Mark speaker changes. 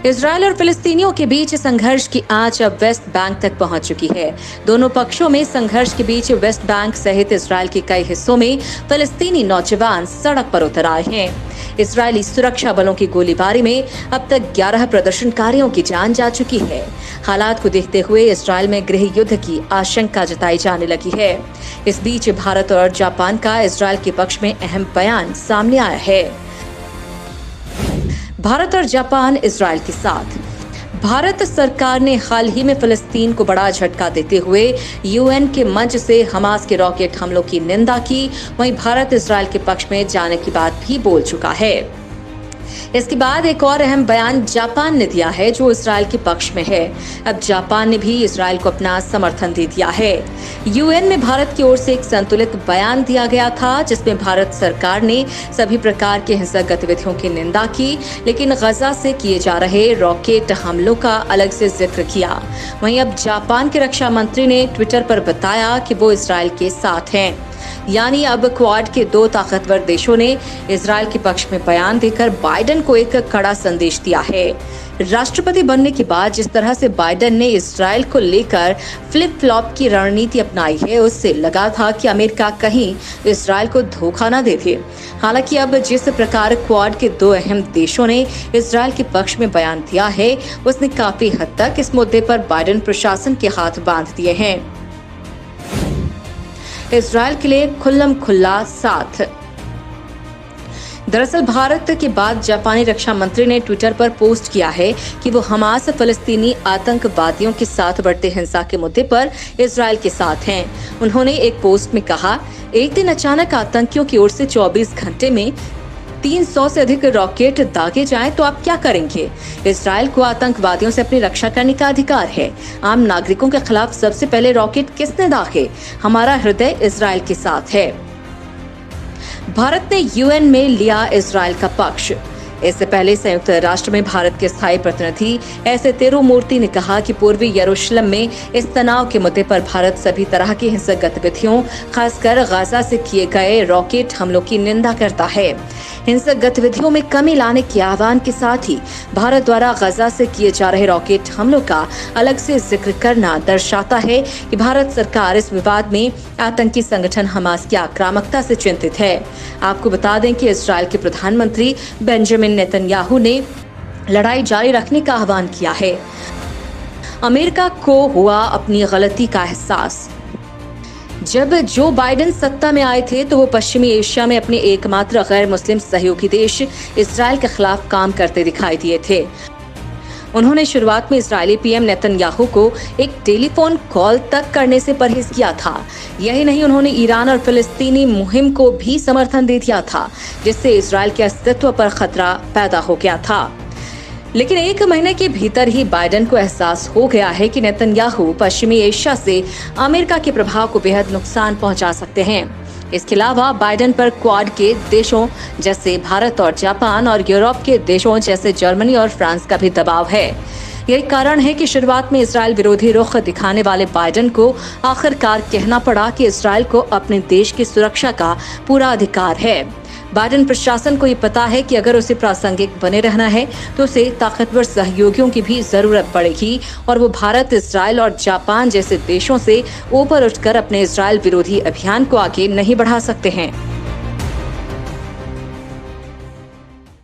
Speaker 1: Israel और फिलिस्तीनियों के बीच संघर्ष की आंच अब वेस्ट बैंक तक पहुंच चुकी है। दोनों पक्षों में संघर्ष के बीच वेस्ट बैंक सहित इजरायल के कई हिस्सों में फिलिस्तीनी नौजवान सड़क पर उतर आए हैं। इजरायली सुरक्षा बलों की गोलीबारी में अब तक 11 प्रदर्शनकारियों की जान जा चुकी है। हालात को देखते हुए इजरायल में गृह युद्ध की आशंका जताई जाने लगी है। इस बीच भारत और जापान का इजरायल के पक्ष में अहम बयान सामने आया है। भारत और जापान इजरायल के साथ। भारत सरकार ने हाल ही में फिलिस्तीन को बड़ा झटका देते हुए यूएन के मंच से हमास के रॉकेट हमलों की निंदा की। वहीं भारत इजरायल के पक्ष में जाने की बात भी बोल चुका है। इसके बाद एक और अहम बयान जापान ने दिया है जो इजरायल के पक्ष में है। अब जापान ने भी इजरायल को अपना समर्थन दे दिया है। यूएन में भारत की ओर से एक संतुलित बयान दिया गया था जिसमें भारत सरकार ने सभी प्रकार के हिंसक गतिविधियों की निंदा की, लेकिन गजा से किए जा रहे रॉकेट हमलों का अलग से जिक्र किया। वहीं अब जापान के रक्षा मंत्री ने ट्विटर पर बताया कि वो इजरायल के साथ हैं। यानी अब क्वाड के 2 ताकतवर देशों ने इजरायल के पक्ष में बयान देकर बाइडेन को एक कड़ा संदेश दिया है। राष्ट्रपति बनने के बाद जिस तरह से बाइडेन ने इजरायल को लेकर फ्लिप फ्लॉप की रणनीति अपनाई है, उससे लगा था कि अमेरिका कहीं इजरायल को धोखा न दे दे। हालांकि अब जिस प्रकार क्वाड के 2 अहम देशों ने इजरायल के पक्ष में बयान दिया है, उसने काफी हद तक इस मुद्दे पर बाइडेन प्रशासन के हाथ बांध दिए हैं। इजरायल के लिए खुल्लम खुल्ला साथ। दरअसल भारत के बाद जापानी रक्षा मंत्री ने ट्विटर पर पोस्ट किया है कि वो हमास फलस्तीनी आतंकवादियों के साथ बढ़ते हिंसा के मुद्दे पर इजरायल के साथ हैं। उन्होंने एक पोस्ट में कहा, एक दिन अचानक आतंकियों की ओर से 24 घंटे में 300 से अधिक रॉकेट दागे जाएं तो आप क्या करेंगे? इजरायल को आतंकवादियों से अपनी रक्षा करने का अधिकार है। आम नागरिकों के खिलाफ सबसे पहले रॉकेट किसने दागे? हमारा हृदय इजरायल के साथ है। भारत ने यूएन में लिया इजरायल का पक्ष। इससे पहले संयुक्त राष्ट्र में भारत के स्थायी प्रतिनिधि एस तिरुमूर्ति ने कहा कि पूर्वी यरूशलेम में इस तनाव के मुद्दे पर भारत सभी तरह की हिंसक गतिविधियों, खासकर गाजा से किए गए रॉकेट हमलों की निंदा करता है। हिंसक गतिविधियों में कमी लाने के आह्वान के साथ ही भारत द्वारा गाजा से किए जा रहे रॉकेट हमलों का अलग से जिक्र करना दर्शाता है कि भारत सरकार इस विवाद में आतंकी संगठन हमास की आक्रामकता से चिंतित है। आपको बता दें कि इजरायल के प्रधानमंत्री बेंजामिन नेतन्याहू ने लड़ाई जारी रखने का आह्वान किया है। अमेरिका को हुआ अपनी गलती का एहसास। जब जो बाइडेन सत्ता में आए थे तो वो पश्चिमी एशिया में अपने एकमात्र गैर मुस्लिम सहयोगी देश इजरायल के खिलाफ काम करते दिखाई दिए थे। उन्होंने शुरुआत में इजरायली पीएम नेतन्याहू को एक टेलीफोन कॉल तक करने से परहेज किया था। यही नहीं, उन्होंने ईरान और फिलिस्तीनी मुहिम को भी समर्थन दे दिया था, जिससे इजरायल के अस्तित्व पर खतरा पैदा हो गया था। लेकिन 1 महीने के भीतर ही बाइडेन को एहसास हो गया है कि नेतन्याहू पश्चिमी एशिया से अमेरिका के प्रभाव को बेहद नुकसान पहुंचा सकते हैं। इसके अलावा बाइडेन पर क्वाड के देशों जैसे भारत और जापान और यूरोप के देशों जैसे जर्मनी और फ्रांस का भी दबाव है। यही कारण है कि शुरुआत में इजरायल विरोधी रुख दिखाने वाले बाइडेन को आखिरकार कहना पड़ा कि इजरायल को अपने देश की सुरक्षा का पूरा अधिकार है। बाइडेन प्रशासन को ये पता है कि अगर उसे प्रासंगिक बने रहना है तो उसे ताकतवर सहयोगियों की भी जरूरत पड़ेगी और वो भारत, इजरायल और जापान जैसे देशों से ऊपर उठकर अपने इजरायल विरोधी अभियान को आगे नहीं बढ़ा सकते हैं।